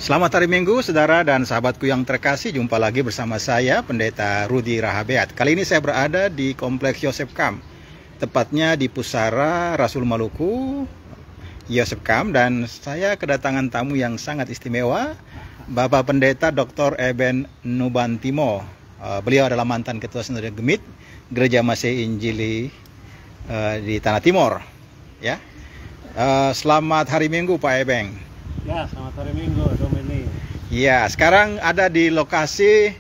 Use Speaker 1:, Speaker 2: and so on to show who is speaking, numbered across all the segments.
Speaker 1: Selamat hari Minggu, saudara dan sahabatku yang terkasih. Jumpa lagi bersama saya, Pendeta Rudi Rahabeat. Kali ini saya berada di Kompleks Yosef Kam, tepatnya di Pusara Rasul Maluku, Yosef Kam. Dan saya kedatangan tamu yang sangat istimewa, Bapak Pendeta Dr. Eben Nubantimo. Beliau adalah mantan Ketua Sinode Gemit, Gereja Masih Injili di Tanah Timur. Ya, selamat hari Minggu, Pak Eben.
Speaker 2: Ya, selamat hari Minggu, Domini.
Speaker 1: Ya, sekarang ada di lokasi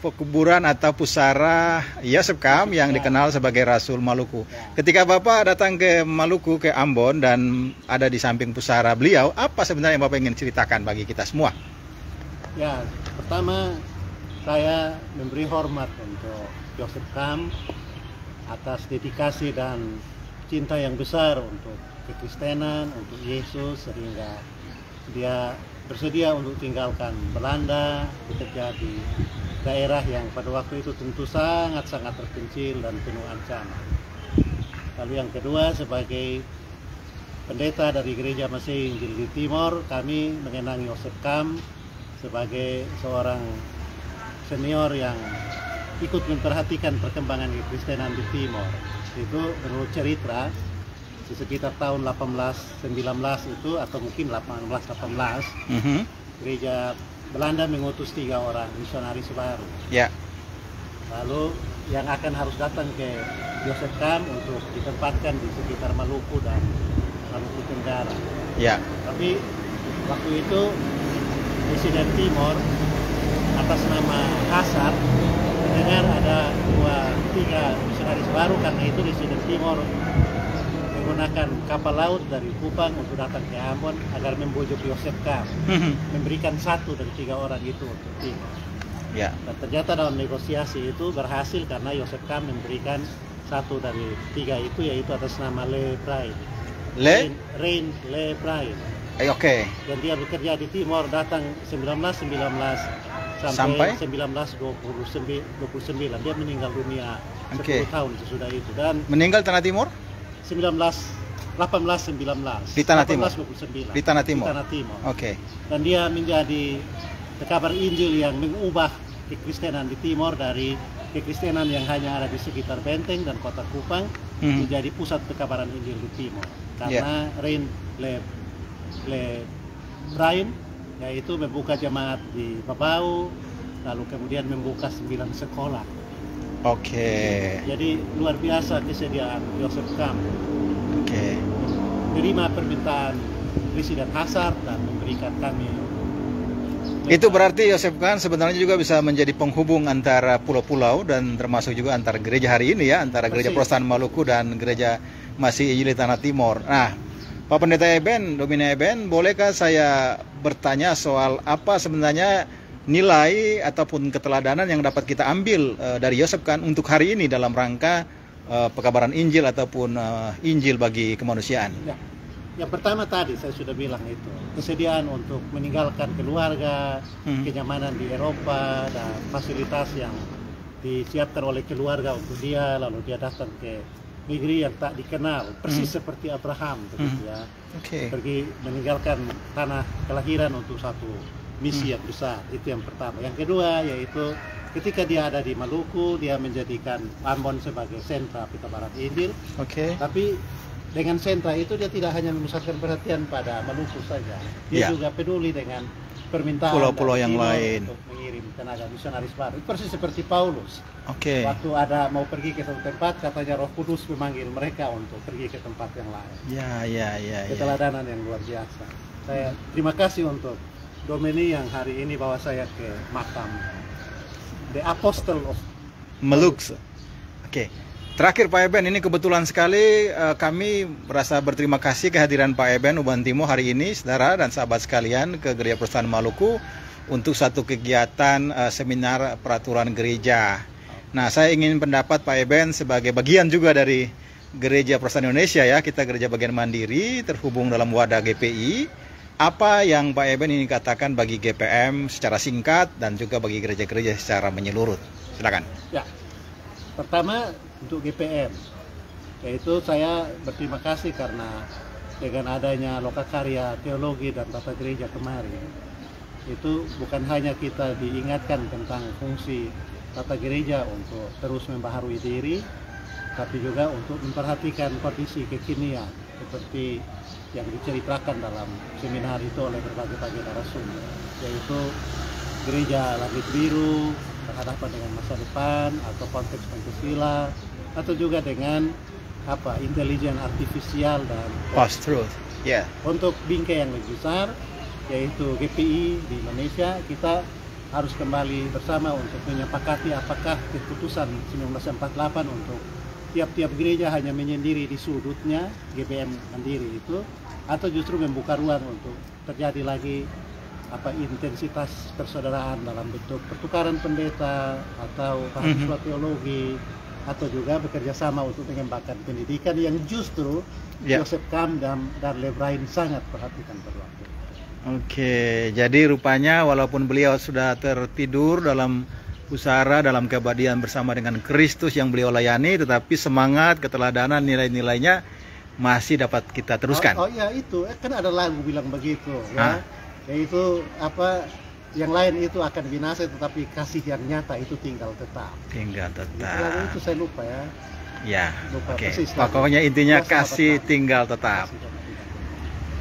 Speaker 1: pekuburan atau pusara Yosef Kam yang dikenal sebagai Rasul Maluku. Ketika Bapak datang ke Maluku, ke Ambon, dan ada di samping pusara beliau, apa sebenarnya yang Bapak ingin ceritakan bagi kita semua?
Speaker 2: Ya, pertama saya memberi hormat untuk Yosef Kam atas dedikasi dan cinta yang besar untuk kekristenan, untuk Yesus, sehingga dia bersedia untuk tinggalkan Belanda, bekerja di daerah yang pada waktu itu tentu sangat-sangat terpencil dan penuh ancaman. Lalu yang kedua, sebagai pendeta dari Gereja Masih Injili di Timor, kami mengenang Yosef Kam sebagai seorang senior yang ikut memperhatikan perkembangan kekristenan di Timor. Itu menurut cerita, di sekitar tahun 1819 itu, atau mungkin 1818, Gereja Belanda mengutus 3 orang misionaris baru.
Speaker 1: Ya.
Speaker 2: Lalu yang akan harus datang ke Yosef Kam untuk ditempatkan di sekitar Maluku dan Maluku Tenggara.
Speaker 1: Ya.
Speaker 2: Tapi waktu itu Presiden Timor atas nama Hazard mendengar ada 2-3 misionaris baru, karena itu Presiden Timor menggunakan kapal laut dari Kupang untuk datang ke Ambon agar membujuk Yosef Kam, memberikan 1 dari 3 orang itu untuk tinggal.
Speaker 1: Ya.
Speaker 2: Dan ternyata dalam negosiasi itu berhasil, karena Yosef Kam memberikan 1 dari 3 itu, yaitu atas nama Le Brain. Rein Le Brain.
Speaker 1: Oke.
Speaker 2: Dan dia bekerja di Timor, datang 1919 sampai 1929. Dia meninggal dunia 10 tahun sesudah itu. Dan
Speaker 1: meninggal Tanah Timur?
Speaker 2: 1819
Speaker 1: di Tanah Timur.
Speaker 2: 1829
Speaker 1: Di Tanah Timur.
Speaker 2: Di Tanah Timur.
Speaker 1: Oke.
Speaker 2: Dan dia menjadi kabar Injil yang mengubah kekristenan di Timor dari kekristenan yang hanya ada di sekitar Benteng dan kota Kupang menjadi pusat pekabaran Injil di Timor. Karena Rein Le Brain yaitu membuka jemaat di Babau, lalu kemudian membuka 9 sekolah.
Speaker 1: Oke.
Speaker 2: Jadi luar biasa kesediaan Yosef Kam.
Speaker 1: Oke.
Speaker 2: Menerima permintaan Presiden Hazard dan memberikan kami.
Speaker 1: Itu berarti Yosef Kam sebenarnya juga bisa menjadi penghubung antara pulau-pulau dan termasuk juga antara gereja hari ini, ya, antara Gereja Protestan Maluku dan Gereja Masih Injili Tanah Timur. Nah, Pak Pendeta Eben, Domina Eben, bolehkah saya bertanya soal apa sebenarnya nilai ataupun keteladanan yang dapat kita ambil dari Yosef Kam untuk hari ini dalam rangka pekabaran Injil ataupun Injil bagi kemanusiaan?
Speaker 2: Ya. Yang pertama tadi saya sudah bilang itu, kesediaan untuk meninggalkan keluarga, kenyamanan di Eropa dan fasilitas yang disiapkan oleh keluarga untuk dia, lalu dia datang ke negeri yang tak dikenal, persis seperti Abraham, begitu ya. Pergi meninggalkan tanah kelahiran untuk satu misi yang besar. Itu yang pertama. Yang kedua yaitu ketika dia ada di Maluku, dia menjadikan Ambon sebagai sentra pekabaran Injil. Tapi dengan sentra itu dia tidak hanya memusatkan perhatian pada Maluku saja, dia juga peduli dengan permintaan
Speaker 1: pulau-pulau yang lain
Speaker 2: untuk mengirim tenaga misionaris baru. Persis seperti Paulus.
Speaker 1: Waktu
Speaker 2: ada mau pergi ke satu tempat, katanya Roh Kudus memanggil mereka untuk pergi ke tempat yang lain. Keteladanan yang luar biasa. Saya terima kasih untuk Domini yang hari ini bawa saya ke makam The Apostle of
Speaker 1: Maluku. Terakhir Pak Eben, ini kebetulan sekali kami merasa berterima kasih kehadiran Pak Eben Nubantimo hari ini, saudara dan sahabat sekalian, ke Gereja Protestan Maluku untuk satu kegiatan seminar peraturan gereja. Nah, saya ingin pendapat Pak Eben sebagai bagian juga dari Gereja Protestan Indonesia, ya, kita gereja bagian mandiri terhubung dalam wadah GPI. Apa yang Pak Eben ingin katakan bagi GPM secara singkat dan juga bagi gereja-gereja secara menyeluruh? Silakan.
Speaker 2: Ya, pertama untuk GPM, yaitu saya berterima kasih karena dengan adanya Lokakarya Teologi dan Tata Gereja kemarin, itu bukan hanya kita diingatkan tentang fungsi tata gereja untuk terus membaharui diri, tapi juga untuk memperhatikan kondisi kekinian seperti yang diceritakan dalam seminar itu oleh berbagai narasumber, yaitu gereja langit biru berhadapan dengan masa depan atau konteks Pancasila, atau juga dengan intelijen artifisial dan
Speaker 1: Post-truth. Ya.
Speaker 2: Untuk bingkai yang lebih besar, yaitu GPI di Indonesia, kita harus kembali bersama untuk menyepakati apakah keputusan 1948 untuk tiap-tiap gereja hanya menyendiri di sudutnya, GBM mandiri itu, atau justru membuka ruang untuk terjadi lagi intensitas persaudaraan dalam bentuk pertukaran pendeta atau mahasiswa teologi, atau juga bekerja sama untuk mengembangkan pendidikan yang justru Joseph Kam dan Lebrain sangat perhatikan pada waktu itu.
Speaker 1: Oke, jadi rupanya walaupun beliau sudah tertidur dalam pusara, dalam keabadian bersama dengan Kristus yang beliau layani, tetapi semangat, keteladanan, nilai-nilainya masih dapat kita teruskan.
Speaker 2: Oh iya, itu kan ada lagu bilang begitu, ya. Yaitu yang lain itu akan binasa, tetapi kasih yang nyata itu tinggal tetap.
Speaker 1: Tinggal tetap.
Speaker 2: Lagu itu saya lupa ya.
Speaker 1: Ya.
Speaker 2: Lupa
Speaker 1: Oke.
Speaker 2: persis.
Speaker 1: Pokoknya intinya kasih tinggal tetap.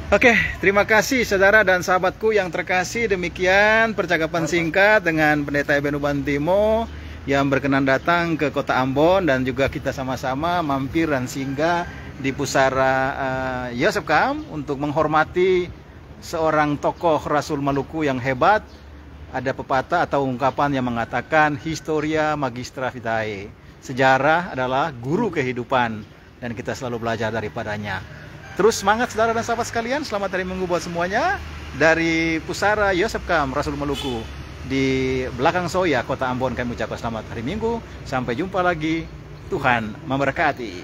Speaker 1: Oke, terima kasih saudara dan sahabatku yang terkasih. Demikian percakapan singkat dengan Pendeta Eben Ubantimo yang berkenan datang ke Kota Ambon, dan juga kita sama-sama mampir dan singgah di pusara Joseph Kam untuk menghormati seorang tokoh Rasul Maluku yang hebat. Ada pepatah atau ungkapan yang mengatakan Historia Magistra Vitae. Sejarah adalah guru kehidupan dan kita selalu belajar daripadanya. Terus semangat saudara dan sahabat sekalian. Selamat hari Minggu buat semuanya. Dari pusara Joseph Kam Rasul Maluku di belakang Soya, Kota Ambon, kami ucapkan selamat hari Minggu. Sampai jumpa lagi. Tuhan memberkati.